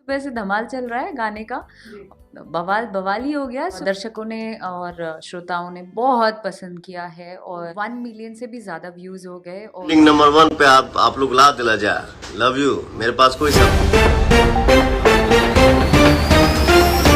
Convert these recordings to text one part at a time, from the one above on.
वैसे धमाल चल रहा है गाने का, बवाल बवाल ही हो गया। दर्शकों ने और श्रोताओं ने बहुत पसंद किया है और 1 मिलियन से भी ज्यादा व्यूज हो गए। और नंबर 1 पे आप लोग ला दिला जा। Love you. मेरे पास कोई सब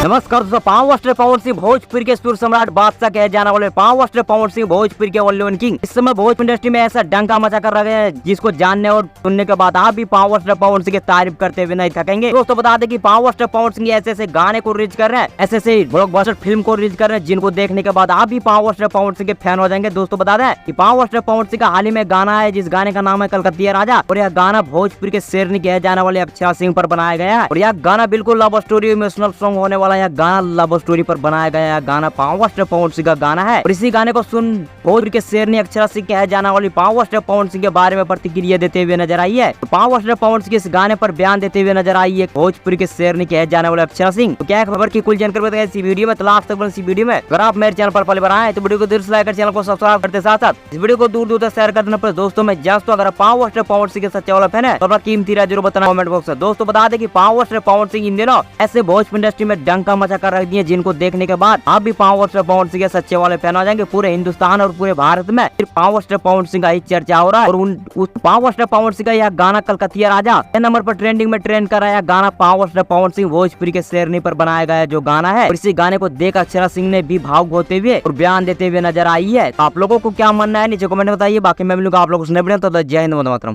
नमस्कार दोस्तों, पावर पवन सिंह भोजपुरी के सुर सम्राट बादशाह कहे जाने वाले पावर पवन सिंह भोजपुरी के ओनली किंग इस समय भोजपुरी इंडस्ट्री में ऐसा डंका मचा कर रहे हैं जिसको जानने और सुनने के बाद आप भी पावर पवन सिंह की तारीफ करते हुए नहीं थकेंगे। दोस्तों बता दें कि पावर पवन सिंह ऐसे ऐसे गाने को रिलीज कर रहे हैं, ऐसे ऐसे ब्लॉकबस्टर फिल्म को रिलीज कर रहे हैं जिनको देखने के बाद आप भी पावर पवन सिंह के फैन हो जाएंगे। दोस्तों बता दें कि पावर पवन सिंह का हाल ही में गाना है जिस गाने का नाम है कलकतिया राजा, और यह गाना भोजपुरी के शेरनी कहे जाने वाले अक्षरा सिंह पर बनाया गया है। और यह गाना बिल्कुल लव स्टोरी इमोशनल सॉन्ग होने वाला यह गाना लव स्टोरी पर बनाया गया गाना पावर पवन सिंह का गाना है। और इसी गाने को सुन भोजपुरी के शेरनी अक्षरा सिंह कहे जाने वाली पावर पवन सिंह के बारे में प्रतिक्रिया देते हुए नजर आई है। तो पावर पवन सिंह इस गाने पर बयान देते हुए नजर आई है भोजपुरी के शेरनी कहे जाने वाले अक्षरा सिंह। तो क्या खबर की कुल जानकारी बताएं इस वीडियो में, तो लास्ट तक इस वीडियो में। अगर आप मेरे चैनल पर पहले बार आए तो वीडियो को दिल से लाइक कर चैनल को सब्सक्राइब करते साथ साथ इस वीडियो को दूर दूर तक शेयर कर देने पर। दोस्तों मैं जस्ट तो अगर पावर पवन सिंह के सच्चे वाला फैन है तो अपना कीमती राय जरूर बताना कमेंट बॉक्स में। दोस्तों बता दें कि पावर पवन सिंह इन दिनों ऐसे भोजपुरी इंडस्ट्री में डंका मचा कर रख दिए जिनको देखने के बाद आप भी पावर पवन सिंह के सच्चे वाले फैन हो जाएंगे। पूरे हिंदुस्तान और पूरे भारत में सिर्फ पावर पवन सिंह का ही चर्चा हो रहा है। और उस पावर पवन सिंह का यह गाना कलकतिया राजा नंबर पर ट्रेंडिंग में ट्रेंड कर रहा है। गाना पावर पवन सिंह भोजपुरी के शेरनी पर बनाया गया जो गाना है। और इसी गाने को देख अक्षरा सिंह ने भी भावुक होते हुए और बयान देते हुए नजर आई है। आप लोगों को क्या मानना है नीचे कमेंट में बताइए। बाकी मैं मिलूंगा आप लोगों से नए वीडियो में, तो जय हिंद वंदे मातरम।